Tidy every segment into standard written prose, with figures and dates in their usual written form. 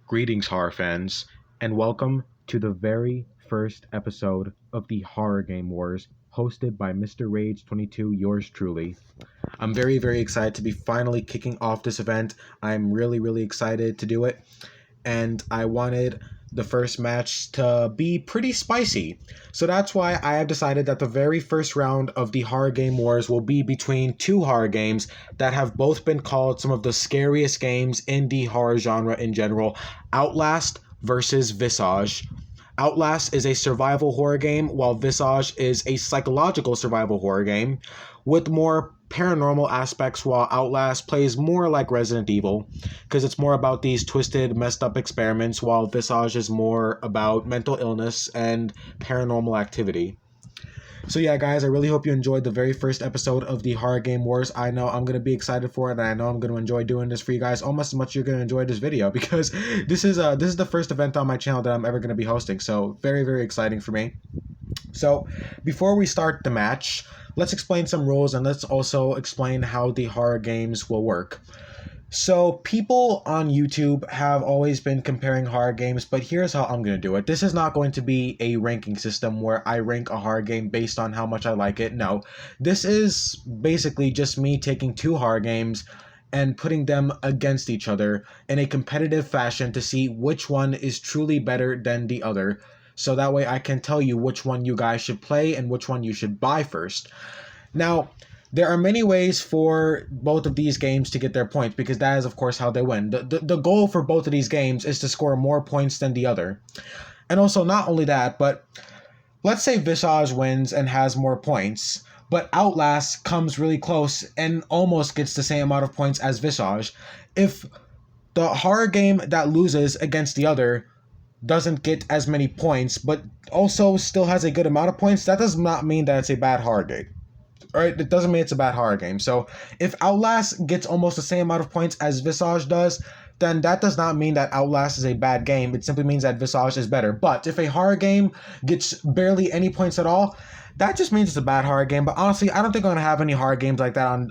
Greetings, horror fans, and welcome to the very first episode of the Horror Game Wars, hosted by Mr. Rage22, yours truly. I'm very excited to be finally kicking off this event. I'm really excited to do it, and I wanted the first match to be pretty spicy. So that's why I have decided that the very first round of the Horror Game Wars will be between two horror games that have both been called some of the scariest games in the horror genre in general. Outlast versus Visage. Outlast is a survival horror game, while Visage is a psychological survival horror game with more paranormal aspects, while Outlast plays more like Resident Evil because it's more about these twisted, messed up experiments, while Visage is more about mental illness and paranormal activity. So yeah, guys, I really hope you enjoyed the very first episode of the Horror Game Wars. I know I'm going to be excited for it, and I know I'm going to enjoy doing this for you guys almost as much as you're going to enjoy this video, because this is the first event on my channel that I'm ever going to be hosting, so very exciting for me. So before we start the match, let's explain some rules, and let's also explain how the horror games will work. So people on YouTube have always been comparing horror games, but here's how I'm going to do it. This is not going to be a ranking system where I rank a horror game based on how much I like it. No, this is basically just me taking two horror games and putting them against each other in a competitive fashion to see which one is truly better than the other. So that way I can tell you which one you guys should play and which one you should buy first. Now, there are many ways for both of these games to get their points, because that is, of course, how they win. The goal for both of these games is to score more points than the other. And also, not only that, but let's say Visage wins and has more points, but Outlast comes really close and almost gets the same amount of points as Visage. If the horror game that loses against the other doesn't get as many points, but also still has a good amount of points, that does not mean that it's a bad horror game. Alright, it doesn't mean it's a bad horror game. So if Outlast gets almost the same amount of points as Visage does, then that does not mean that Outlast is a bad game. It simply means that Visage is better. But if a horror game gets barely any points at all, that just means it's a bad horror game. But honestly, I don't think I'm gonna have any horror games like that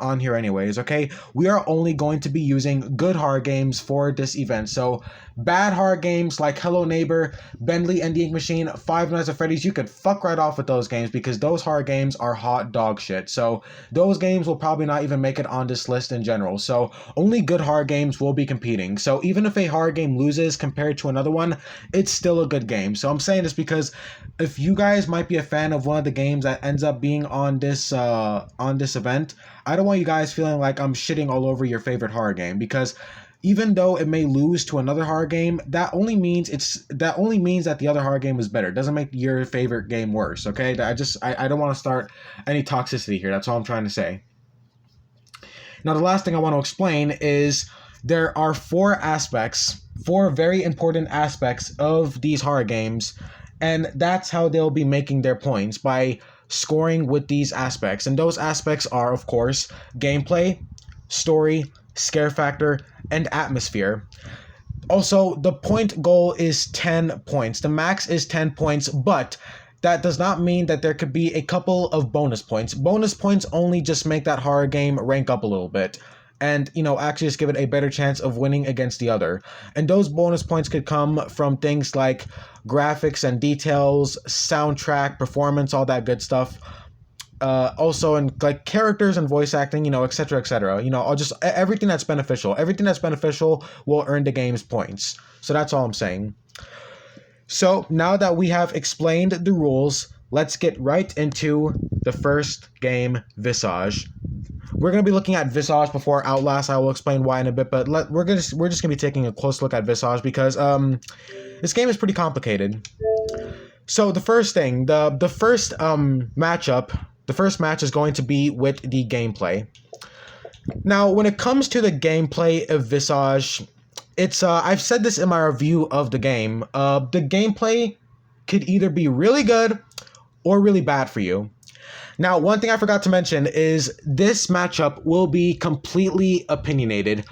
on here anyways, okay? We are only going to be using good horror games for this event. So bad horror games like Hello Neighbor, Bentley and the Ink Machine, Five Nights at Freddy's, you could fuck right off with those games, because those horror games are hot dog shit. So those games will probably not even make it on this list in general. So only good horror games will be competing. So even if a horror game loses compared to another one, it's still a good game. So I'm saying this because if you guys might be a fan of one of the games that ends up being on this event, I don't want you guys feeling like I'm shitting all over your favorite horror game, because even though it may lose to another horror game, that only means that the other horror game is better. It doesn't make your favorite game worse, okay? I don't want to start any toxicity here. That's all I'm trying to say. Now, the last thing I want to explain is there are four very important aspects of these horror games, and that's how they'll be making their points, by scoring with these aspects. And those aspects are, of course, gameplay, story, scare factor, and atmosphere. Also, the point goal is 10 points. The max is 10 points, but that does not mean that there could be a couple of bonus points. Bonus points only just make that horror game rank up a little bit, and, actually just give it a better chance of winning against the other. And those bonus points could come from things like graphics and details, soundtrack, performance, all that good stuff. Also in like characters and voice acting, etc. I'll just everything that's beneficial. Everything that's beneficial will earn the game's points. So that's all I'm saying. So now that we have explained the rules, let's get right into the first game, Visage. We're going to be looking at Visage before Outlast. I will explain why in a bit, but we're just going to be taking a close look at Visage, because this game is pretty complicated. So the first thing, the first matchup, the first match is going to be with the gameplay. Now, when it comes to the gameplay of Visage, it's I've said this in my review of the game. The gameplay could either be really good or really bad for you. Now, one thing I forgot to mention is this matchup will be completely opinionated.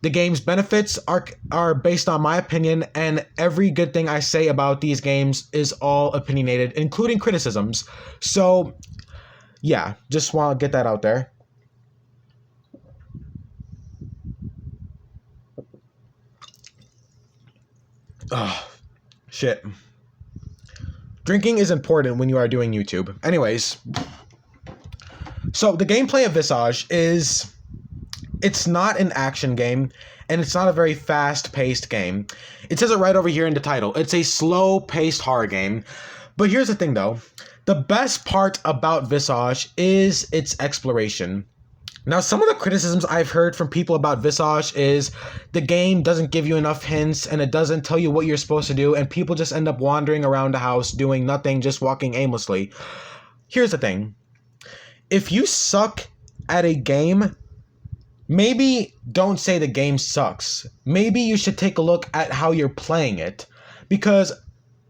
The game's benefits are based on my opinion, and every good thing I say about these games is all opinionated, including criticisms. So, yeah, just want to get that out there. Oh, shit. Drinking is important when you are doing YouTube. Anyways, so the gameplay of Visage is, it's not an action game, and it's not a very fast-paced game. It says it right over here in the title. It's a slow-paced horror game. But here's the thing, though. The best part about Visage is its exploration. Now, some of the criticisms I've heard from people about Visage is the game doesn't give you enough hints and it doesn't tell you what you're supposed to do, and people just end up wandering around the house doing nothing, just walking aimlessly. Here's the thing. If you suck at a game, maybe don't say the game sucks. Maybe you should take a look at how you're playing it. Because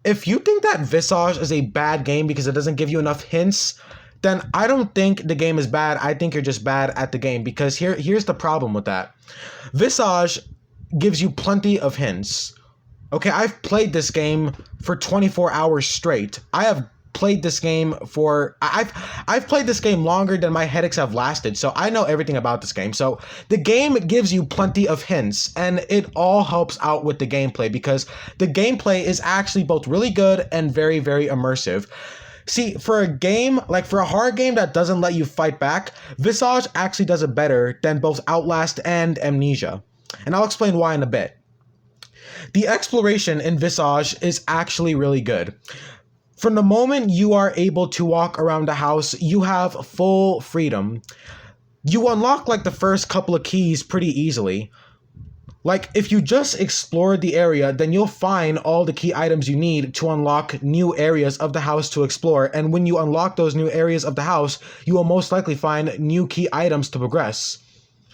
if you think that Visage is a bad game because it doesn't give you enough hints, then I don't think the game is bad. I think you're just bad at the game, because here's the problem with that. Visage gives you plenty of hints. Okay, I've played this game for 24 hours straight. I've played this game longer than my headaches have lasted, so I know everything about this game. So the game gives you plenty of hints, and it all helps out with the gameplay, because the gameplay is actually both really good and very, very immersive. See, for a horror game that doesn't let you fight back, Visage actually does it better than both Outlast and Amnesia. And I'll explain why in a bit. The exploration in Visage is actually really good. From the moment you are able to walk around the house, you have full freedom. You unlock like the first couple of keys pretty easily. Like, if you just explore the area, then you'll find all the key items you need to unlock new areas of the house to explore. And when you unlock those new areas of the house, you will most likely find new key items to progress.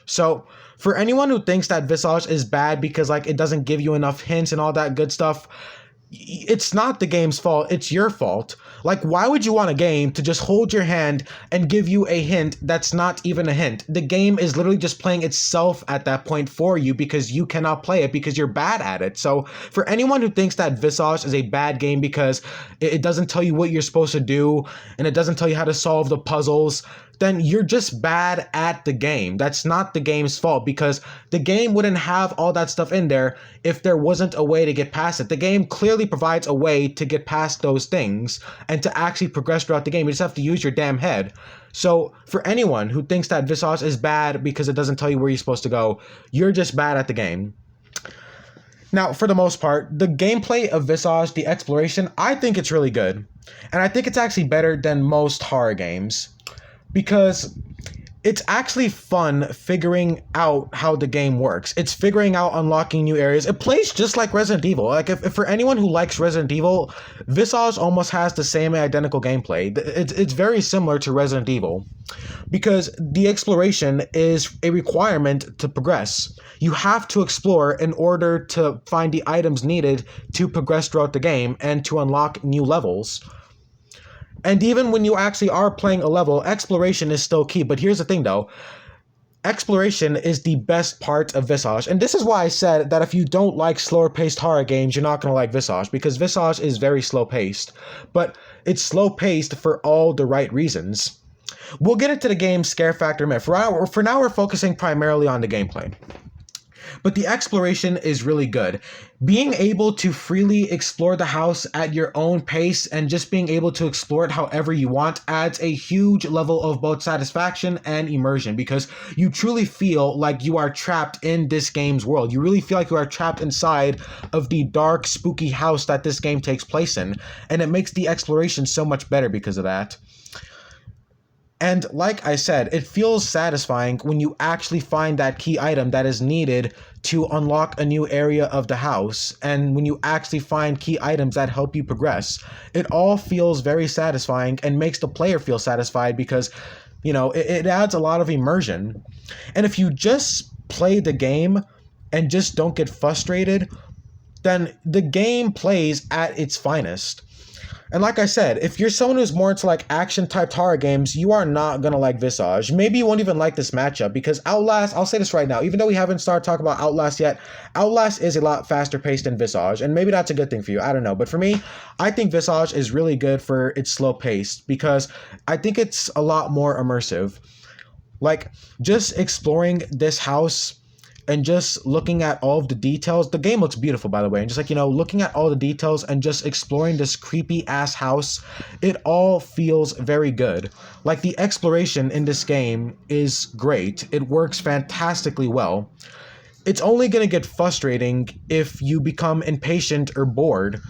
So, for anyone who thinks that Visage is bad because like it doesn't give you enough hints and all that good stuff, it's not the game's fault, it's your fault. Like, why would you want a game to just hold your hand and give you a hint that's not even a hint? The game is literally just playing itself at that point for you because you cannot play it because you're bad at it. So for anyone who thinks that Visage is a bad game because it doesn't tell you what you're supposed to do and it doesn't tell you how to solve the puzzles, then you're just bad at the game. That's not the game's fault, because the game wouldn't have all that stuff in there if there wasn't a way to get past it. The game clearly provides a way to get past those things and to actually progress throughout the game. You just have to use your damn head. So for anyone who thinks that Visage is bad because it doesn't tell you where you're supposed to go, you're just bad at the game. Now, for the most part, the gameplay of Visage, the exploration, I think it's really good. And I think it's actually better than most horror games, because it's actually fun figuring out how the game works. It's figuring out unlocking new areas. It plays just like Resident Evil. Like, if for anyone who likes Resident Evil, Visage almost has the same identical gameplay. It's very similar to Resident Evil, because the exploration is a requirement to progress. You have to explore in order to find the items needed to progress throughout the game and to unlock new levels. And even when you actually are playing a level, exploration is still key. But here's the thing, though. Exploration is the best part of Visage. And this is why I said that if you don't like slower-paced horror games, you're not going to like Visage, because Visage is very slow-paced. But it's slow-paced for all the right reasons. We'll get into the game's scare factor in a minute. For now, we're focusing primarily on the gameplay. But the exploration is really good. Being able to freely explore the house at your own pace and just being able to explore it however you want adds a huge level of both satisfaction and immersion, because you truly feel like you are trapped in this game's world. You really feel like you are trapped inside of the dark, spooky house that this game takes place in, and it makes the exploration so much better because of that. And like I said, it feels satisfying when you actually find that key item that is needed to unlock a new area of the house, and when you actually find key items that help you progress. It all feels very satisfying and makes the player feel satisfied because, it adds a lot of immersion. And if you just play the game and just don't get frustrated, then the game plays at its finest. And like I said, if you're someone who's more into like action-type horror games, you are not going to like Visage. Maybe you won't even like this matchup, because Outlast, I'll say this right now, even though we haven't started talking about Outlast yet, Outlast is a lot faster paced than Visage, and maybe that's a good thing for you, I don't know. But for me, I think Visage is really good for its slow pace, because I think it's a lot more immersive. Like, just exploring this house and just looking at all of the details. The game looks beautiful, by the way, and just like, you know, looking at all the details and just exploring this creepy ass house, it all feels very good. Like, the exploration in this game is great. It works fantastically well. It's only going to get frustrating if you become impatient or bored.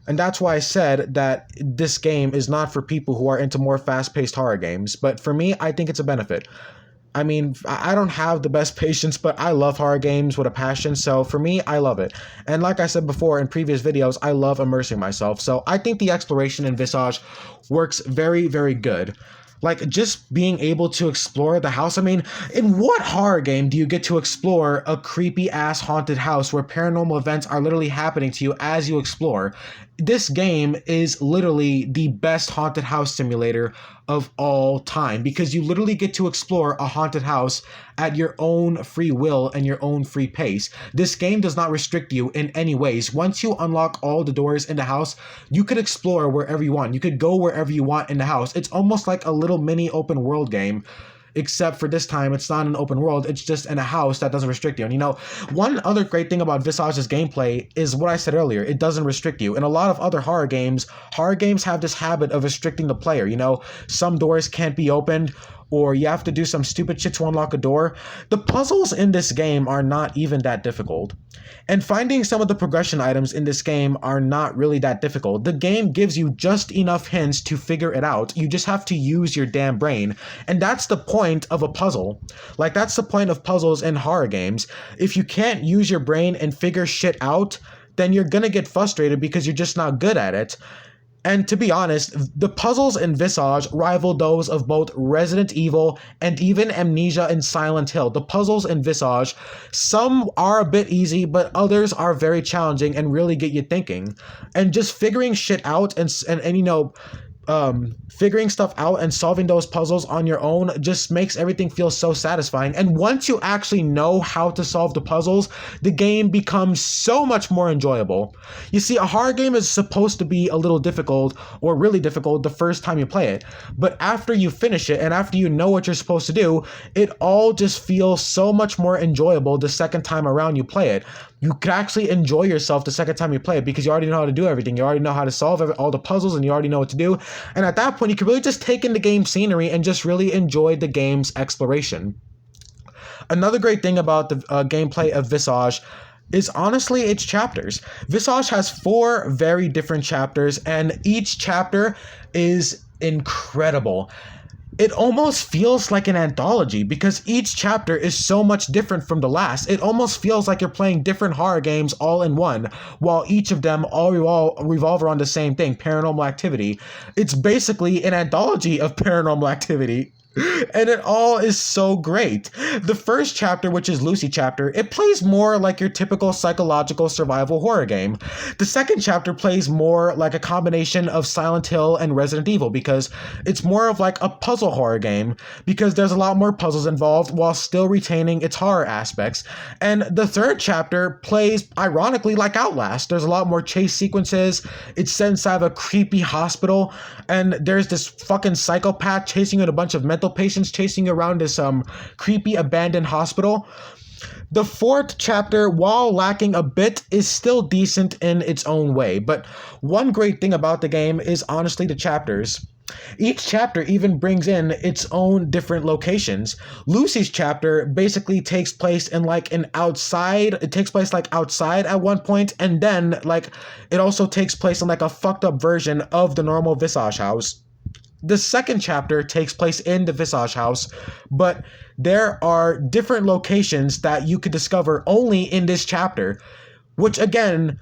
And that's why I said that this game is not for people who are into more fast-paced horror games. But for me, I think it's a benefit. I mean, I don't have the best patience, but I love horror games with a passion. So for me, I love it. And like I said before in previous videos, I love immersing myself. So I think the exploration in Visage works very, very good. Like, just being able to explore the house. I mean, in what horror game do you get to explore a creepy ass haunted house where paranormal events are literally happening to you as you explore? This game is literally the best haunted house simulator of all time, because you literally get to explore a haunted house at your own free will and your own free pace. This game does not restrict you in any ways. Once you unlock all the doors in the house, you could explore wherever you want. You could go wherever you want in the house. It's almost like a little mini open world game, except for this time it's not an open world, it's just in a house that doesn't restrict you. And you know, one other great thing about Visage's gameplay is what I said earlier: it doesn't restrict you. In a lot of other horror games have this habit of restricting the player. You know, some doors can't be opened, or you have to do some stupid shit to unlock a door. The puzzles in this game are not even that difficult. And finding some of the progression items in this game are not really that difficult. The game gives you just enough hints to figure it out. You just have to use your damn brain. And that's the point of a puzzle. Like, that's the point of puzzles in horror games. If you can't use your brain and figure shit out, then you're gonna get frustrated because you're just not good at it. And to be honest, the puzzles in Visage rival those of both Resident Evil and even Amnesia and Silent Hill. The puzzles in Visage, some are a bit easy, but others are very challenging and really get you thinking. And just figuring shit out and you know, figuring stuff out and solving those puzzles on your own just makes everything feel so satisfying. And once you actually know how to solve the puzzles, the game becomes so much more enjoyable. You see, a horror game is supposed to be a little difficult or really difficult the first time you play it, but after you finish it and after you know what you're supposed to do, it all just feels so much more enjoyable the second time around you play it. You could actually enjoy yourself the second time you play it because you already know how to do everything. You already know how to solve all the puzzles, and you already know what to do. And at that point, you can really just take in the game's scenery and just really enjoy the game's exploration. Another great thing about the gameplay of Visage is honestly its chapters. Visage has 4 very different chapters, and each chapter is incredible. It almost feels like an anthology because each chapter is so much different from the last. It almost feels like you're playing different horror games all in one, while each of them all revolve around the same thing: paranormal activity. It's basically an anthology of paranormal activity. And it all is so great. The first chapter, which is Lucy chapter, it plays more like your typical psychological survival horror game. The second chapter plays more like a combination of Silent Hill and Resident Evil because it's more of like a puzzle horror game because there's a lot more puzzles involved while still retaining its horror aspects. And the third chapter plays ironically like Outlast. There's a lot more chase sequences. It's set inside of a creepy hospital, and there's this fucking psychopath chasing you in a bunch of mental patients chasing around this creepy abandoned hospital. The fourth chapter, while lacking a bit, is still decent in its own way. But one great thing about the game is honestly the chapters. Each chapter even brings in its own different locations. Lucy's chapter basically takes place in like an outside, it takes place like outside at one point, and then like it also takes place in like a fucked up version of the normal Visage house. The second chapter takes place in the Visage house, but there are different locations that you could discover only in this chapter, which again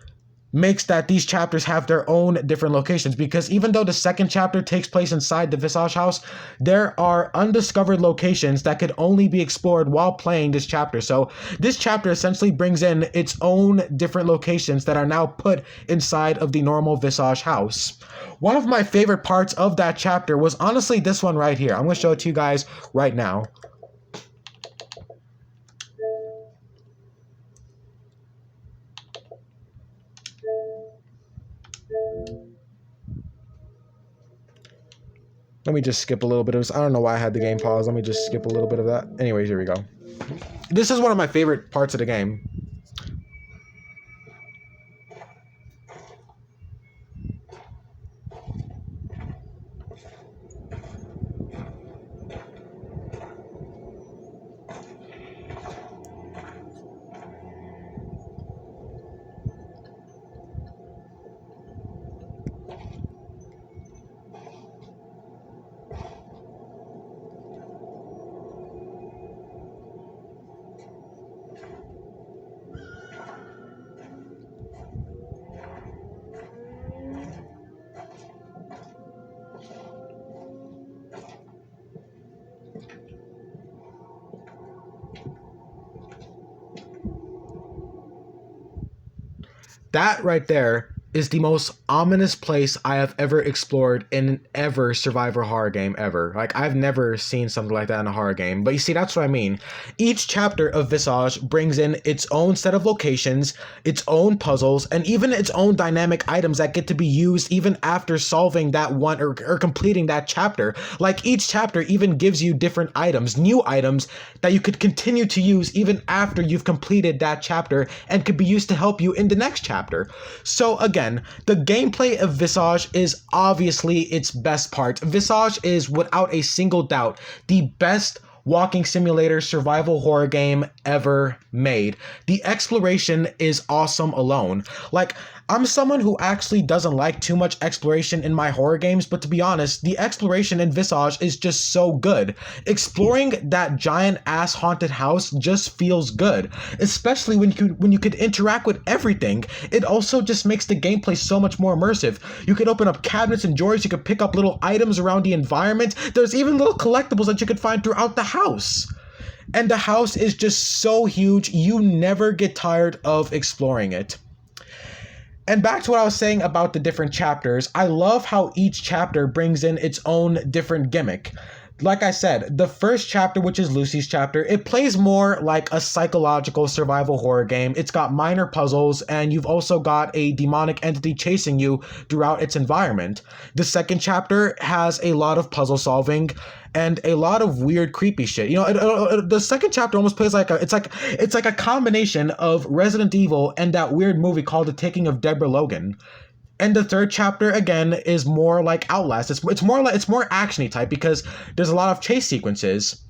makes that these chapters have their own different locations, because even though the second chapter takes place inside the Visage house, there are undiscovered locations that could only be explored while playing this chapter. So this chapter essentially brings in its own different locations that are now put inside of the normal Visage house. One of my favorite parts of that chapter was honestly this one right here. I'm going to show it to you guys right now. Let me just skip a little bit of this. I don't know why I had the game paused. Let me just skip a little bit of that. Anyways, here we go. This is one of my favorite parts of the game. That right there is the most ominous place I have ever explored in ever survivor horror game ever. Like, I've never seen something like that in a horror game. But you see, that's what I mean. Each chapter of Visage brings in its own set of locations, its own puzzles, and even its own dynamic items that get to be used even after solving that one or completing that chapter. Like, each chapter even gives you different items, new items that you could continue to use even after you've completed that chapter and could be used to help you in the next chapter. So again, the gameplay of Visage is obviously its best part. Visage is, without a single doubt, the best walking simulator survival horror game ever made. The exploration is awesome alone. Like, I'm someone who actually doesn't like too much exploration in my horror games, but to be honest, the exploration in Visage is just so good. Exploring that giant ass haunted house just feels good, especially when you could interact with everything. It also just makes the gameplay so much more immersive. You could open up cabinets and drawers, you could pick up little items around the environment. There's even little collectibles that you could find throughout the house. And the house is just so huge, you never get tired of exploring it. And back to what I was saying about the different chapters, I love how each chapter brings in its own different gimmick. Like I said, the first chapter, which is Lucy's chapter, it plays more like a psychological survival horror game. It's got minor puzzles, and you've also got a demonic entity chasing you throughout its environment. The second chapter has a lot of puzzle solving and a lot of weird, creepy shit. You know, the second chapter almost plays like it's like a combination of Resident Evil and that weird movie called The Taking of Deborah Logan. And the third chapter, again, is more like Outlast. It's more actiony type because there's a lot of chase sequences.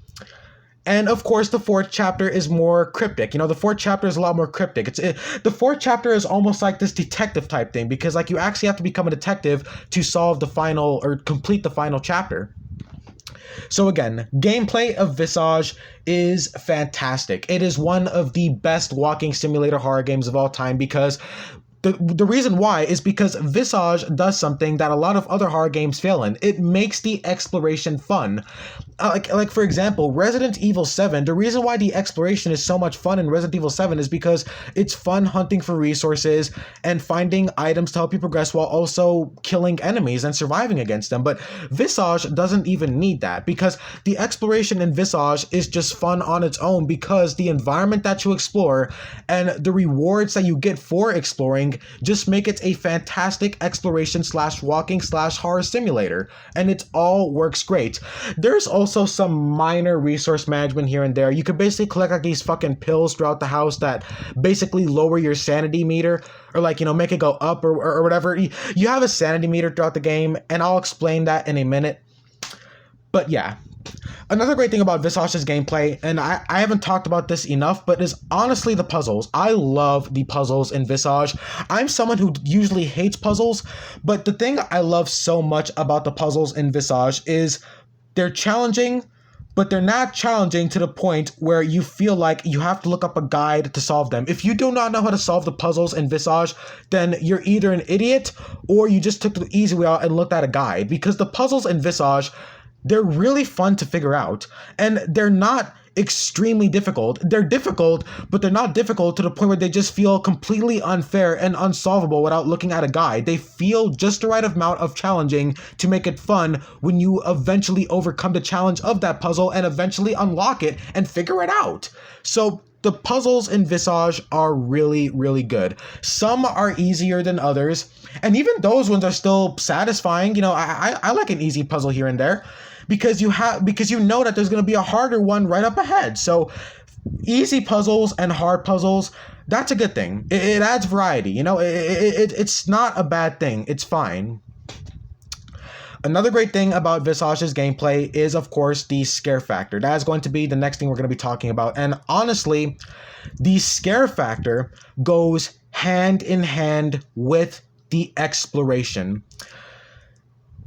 And of course, the fourth chapter is more cryptic. You know, the fourth chapter is a lot more cryptic. The fourth chapter is almost like this detective type thing because, like, you actually have to become a detective to solve the final or complete the final chapter. So again, gameplay of Visage is fantastic. It is one of the best walking simulator horror games of all time because the reason why is because Visage does something that a lot of other horror games fail in. It makes the exploration fun. Like for example, Resident Evil 7, the reason why the exploration is so much fun in Resident Evil 7 is because it's fun hunting for resources and finding items to help you progress while also killing enemies and surviving against them. But Visage doesn't even need that because the exploration in Visage is just fun on its own because the environment that you explore and the rewards that you get for exploring just make it a fantastic exploration / walking / horror simulator, and it all works great. There's also some minor resource management here and there. You could basically collect like these fucking pills throughout the house that basically lower your sanity meter or, like, you know, make it go up or whatever. You have a sanity meter throughout the game, and I'll explain that in a minute. But yeah. Another great thing about Visage's gameplay, and I haven't talked about this enough, but is honestly the puzzles. I love the puzzles in Visage. I'm someone who usually hates puzzles, but the thing I love so much about the puzzles in Visage is they're challenging, but they're not challenging to the point where you feel like you have to look up a guide to solve them. If you do not know how to solve the puzzles in Visage, then you're either an idiot or you just took the easy way out and looked at a guide, because the puzzles in Visage, they're really fun to figure out, and they're not extremely difficult. They're difficult, but they're not difficult to the point where they just feel completely unfair and unsolvable without looking at a guide. They feel just the right amount of challenging to make it fun when you eventually overcome the challenge of that puzzle and eventually unlock it and figure it out. So the puzzles in Visage are really, really good. Some are easier than others, and even those ones are still satisfying. You know, I like an easy puzzle here and there, because you know that there's going to be a harder one right up ahead. So easy puzzles and hard puzzles, that's a good thing. It adds variety, you know. It's not a bad thing. It's fine. Another great thing about Visage's gameplay is, of course, the scare factor. That is going to be the next thing we're going to be talking about. And honestly, the scare factor goes hand in hand with the exploration.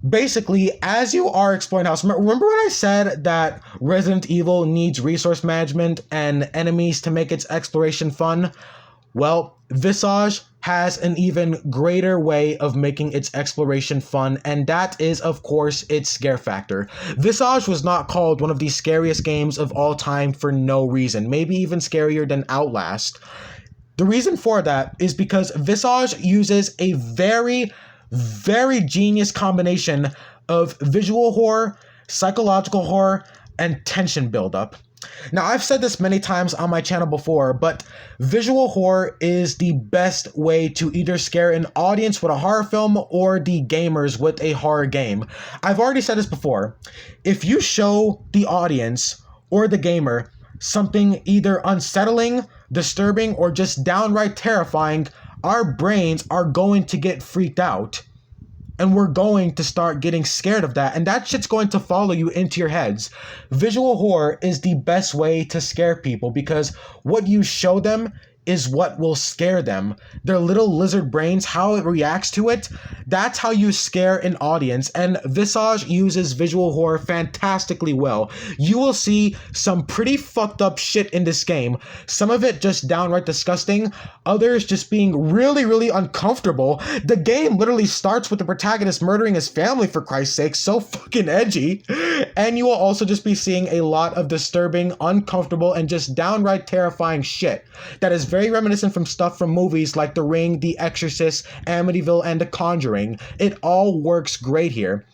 Basically, as you are exploring the house, remember when I said that Resident Evil needs resource management and enemies to make its exploration fun? Well, Visage has an even greater way of making its exploration fun, and that is, of course, its scare factor. Visage was not called one of the scariest games of all time for no reason, maybe even scarier than Outlast. The reason for that is because Visage uses a very, very genius combination of visual horror, psychological horror, and tension buildup. Now, I've said this many times on my channel before, but visual horror is the best way to either scare an audience with a horror film or the gamers with a horror game. I've already said this before. If you show the audience or the gamer something either unsettling, disturbing, or just downright terrifying, our brains are going to get freaked out. And we're going to start getting scared of that. And that shit's going to follow you into your heads. Visual horror is the best way to scare people because what you show them is what will scare them. Their little lizard brains, how it reacts to it, that's how you scare an audience. And Visage uses visual horror fantastically well. You will see some pretty fucked up shit in this game. Some of it just downright disgusting. Others just being really, really uncomfortable. The game literally starts with the protagonist murdering his family, for Christ's sake. So fucking edgy. And you will also just be seeing a lot of disturbing, uncomfortable, and just downright terrifying shit that is very reminiscent from stuff from movies like The Ring, The Exorcist, Amityville, and The Conjuring. It all works great here.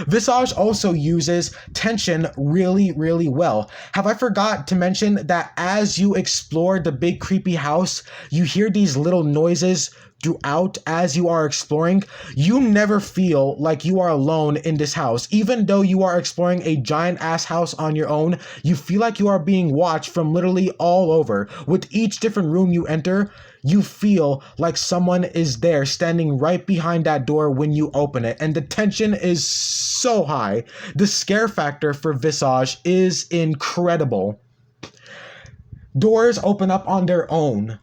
Visage also uses tension really, really well. Have I forgot to mention that as you explore the big creepy house, you hear these little noises throughout as you are exploring? You never feel like you are alone in this house. Even though you are exploring a giant ass house on your own, you feel like you are being watched from literally all over. With each different room you enter, you feel like someone is there standing right behind that door when you open it, and the tension is so high. The scare factor for Visage is incredible. Doors open up on their own.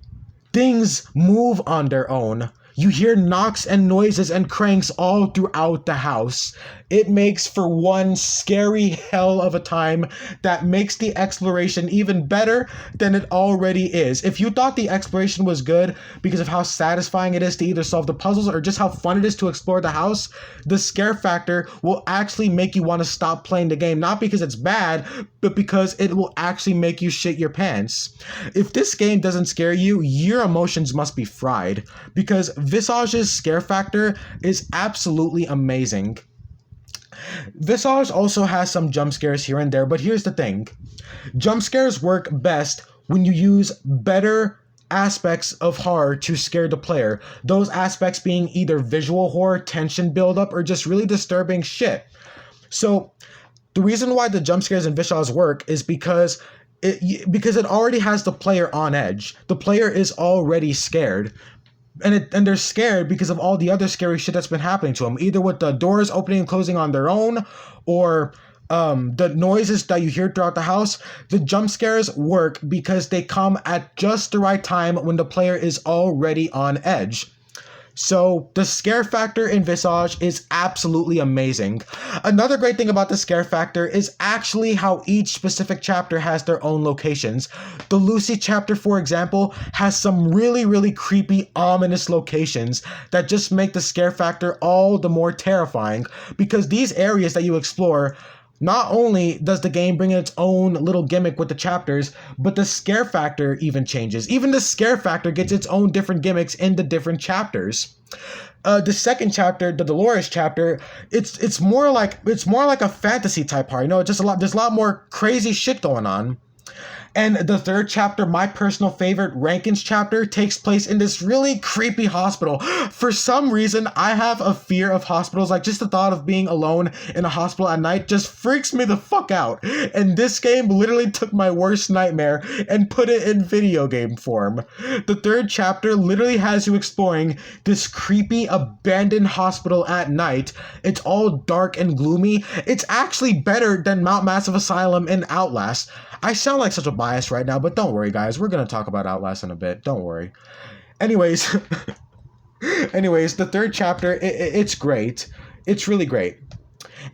Things move on their own. You hear knocks and noises and cranks all throughout the house. It makes for one scary hell of a time that makes the exploration even better than it already is. If you thought the exploration was good because of how satisfying it is to either solve the puzzles or just how fun it is to explore the house, the scare factor will actually make you want to stop playing the game, not because it's bad, but because it will actually make you shit your pants. If this game doesn't scare you, your emotions must be fried, because Visage's scare factor is absolutely amazing. Visage also has some jump scares here and there, but here's the thing. Jump scares work best when you use better aspects of horror to scare the player. Those aspects being either visual horror, tension buildup, or just really disturbing shit. So the reason why the jump scares in Visage work is because it already has the player on edge. The player is already scared. And they're scared because of all the other scary shit that's been happening to them, either with the doors opening and closing on their own, or the noises that you hear throughout the house. The jump scares work because they come at just the right time when the player is already on edge. So the scare factor in Visage is absolutely amazing. Another great thing about the scare factor is actually how each specific chapter has their own locations. The Lucy chapter, for example, has some really, really creepy, ominous locations that just make the scare factor all the more terrifying, because these areas that you explore, not only does the game bring in its own little gimmick with the chapters, but the scare factor even changes. Even the scare factor gets its own different gimmicks in the different chapters. The second chapter, the Dolores chapter, it's more like a fantasy type horror. You know, there's a lot more crazy shit going on. And the third chapter, my personal favorite, Rankin's chapter, takes place in this really creepy hospital. For some reason, I have a fear of hospitals. Like, just the thought of being alone in a hospital at night just freaks me the fuck out. And this game literally took my worst nightmare and put it in video game form. The third chapter literally has you exploring this creepy abandoned hospital at night. It's all dark and gloomy. It's actually better than Mount Massive Asylum and Outlast. I sound like such a bias right now, but don't worry, guys. We're going to talk about Outlast in a bit. Don't worry. Anyways, the third chapter, it's great. It's really great.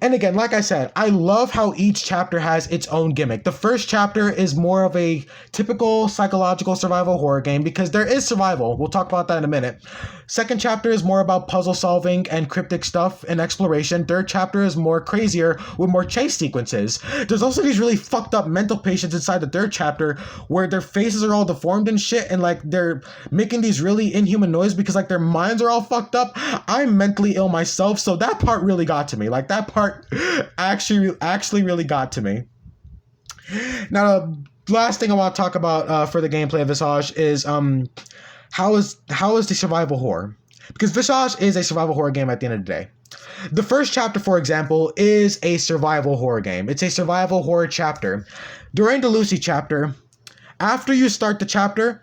And again, like I said, I love how each chapter has its own gimmick. The first chapter is more of a typical psychological survival horror game because there is survival. We'll talk about that in a minute. Second chapter is more about puzzle solving and cryptic stuff and exploration. Third chapter is more crazier with more chase sequences. There's also these really fucked up mental patients inside the third chapter where their faces are all deformed and shit, and like they're making these really inhuman noises because like their minds are all fucked up. I'm mentally ill myself, so that part really got to me. Like that part actually really got to me. Now, the last thing I want to talk about for the gameplay of Visage is how is the survival horror? Because Visage is a survival horror game at the end of the day. The first chapter, for example, is a survival horror game. It's a survival horror chapter. During the Lucy chapter, after you start the chapter,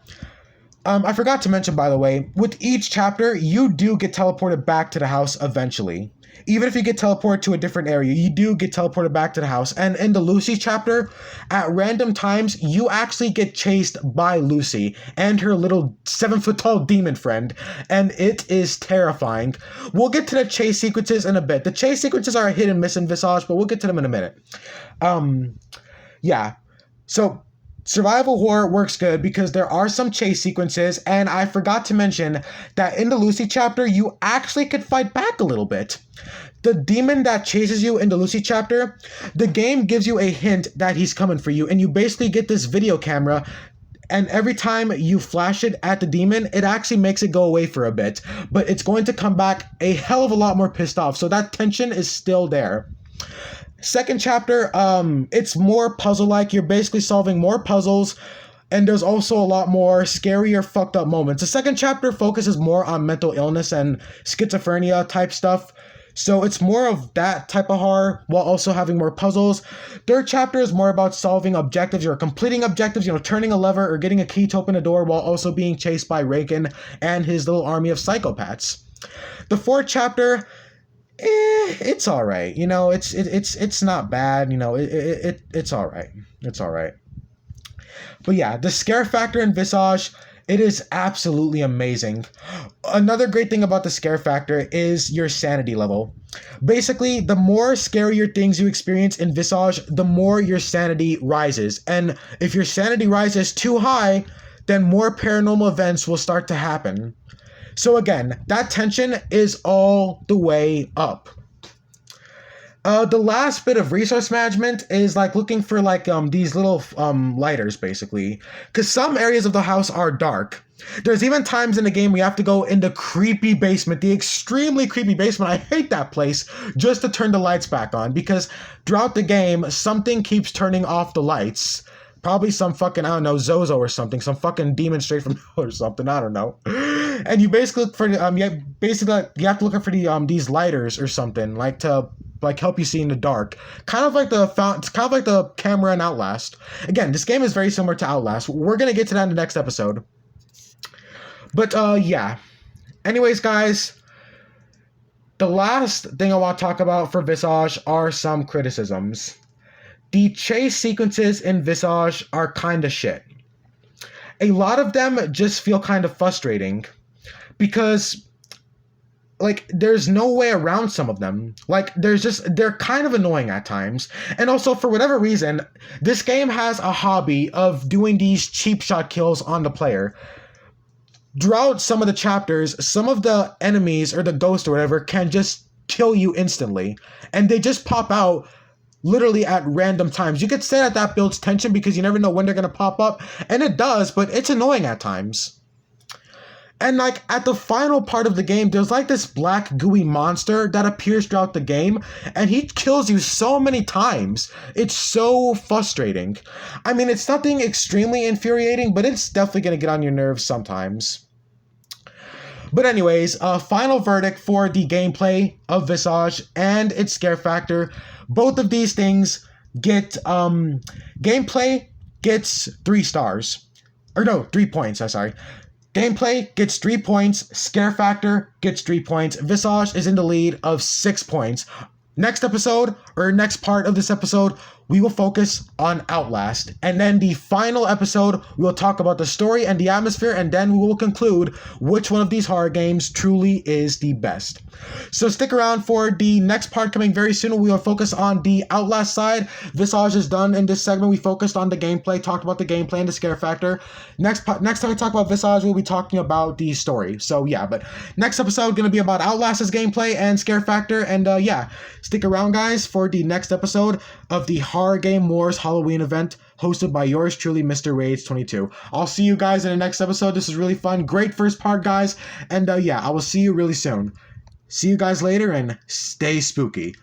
I forgot to mention, by the way, with each chapter, you do get teleported back to the house eventually. Even if you get teleported to a different area, you do get teleported back to the house. And in the Lucy chapter, at random times, you actually get chased by Lucy and her little 7-foot-tall demon friend. And it is terrifying. We'll get to the chase sequences in a bit. The chase sequences are a hit and miss in Visage, but we'll get to them in a minute. Yeah. So survival horror works good because there are some chase sequences, and I forgot to mention that in the Lucy chapter, you actually could fight back a little bit. The demon that chases you in the Lucy chapter, the game gives you a hint that he's coming for you, and you basically get this video camera, and every time you flash it at the demon, it actually makes it go away for a bit, but it's going to come back a hell of a lot more pissed off, so that tension is still there. Second chapter, it's more puzzle-like. You're basically solving more puzzles, and there's also a lot more scarier, fucked up moments. The second chapter focuses more on mental illness and schizophrenia type stuff, so it's more of that type of horror while also having more puzzles. Third chapter is more about solving objectives or completing objectives, turning a lever or getting a key to open a door while also being chased by Reagan and his little army of psychopaths. The fourth chapter, it's all right. It's not bad. It's all right. It's all right. But yeah, the scare factor in Visage, it is absolutely amazing. Another great thing about the scare factor is your sanity level. Basically, the more scarier things you experience in Visage, the more your sanity rises. And if your sanity rises too high, then more paranormal events will start to happen. So again, that tension is all the way up. The last bit of resource management is like looking for like these little lighters basically, because some areas of the house are dark. There's even times in the game we have to go in the creepy basement, the extremely creepy basement. I hate that place, just to turn the lights back on, because throughout the game something keeps turning off the lights. Probably some fucking, I don't know, Zozo or something, some fucking demon straight from hell or something, I don't know. And you basically look for you have to look for these lighters or something, like to help you see in the dark. Kind of like the camera in Outlast. Again, this game is very similar to Outlast. We're gonna get to that in the next episode. But yeah. Anyways, guys, the last thing I want to talk about for Visage are some criticisms. The chase sequences in Visage are kind of shit. A lot of them just feel kind of frustrating because, like, there's no way around some of them. Like, they're kind of annoying at times. And also, for whatever reason, this game has a hobby of doing these cheap shot kills on the player. Throughout some of the chapters, some of the enemies or the ghost or whatever can just kill you instantly. And they just pop out literally at random times. You could say that builds tension because you never know when they're going to pop up, and it does, but it's annoying at times. And like at the final part of the game, there's like this black gooey monster that appears throughout the game, and he kills you so many times. It's so frustrating. I mean, it's nothing extremely infuriating, but it's definitely gonna get on your nerves sometimes. But anyways, final verdict for the gameplay of Visage and its scare factor. Both of these things get gameplay gets 3 stars. Or no, 3 points, I'm sorry. Gameplay gets 3 points, scare factor gets 3 points. Visage is in the lead of 6 points. Next episode, or next part of this episode, we will focus on Outlast. And then the final episode, we will talk about the story and the atmosphere, and then we will conclude which one of these horror games truly is the best. So stick around for the next part coming very soon. We will focus on the Outlast side. Visage is done in this segment. We focused on the gameplay, talked about the gameplay and the scare factor. Next time we talk about Visage, we'll be talking about the story. So yeah, but next episode going to be about Outlast's gameplay and scare factor. And yeah, stick around, guys, for the next episode of the Horror Game Wars Halloween event hosted by yours truly, Mr. Rage 22. I'll see you guys in the next episode. This is really fun. Great first part, guys. And yeah, I will see you really soon. See you guys later and stay spooky.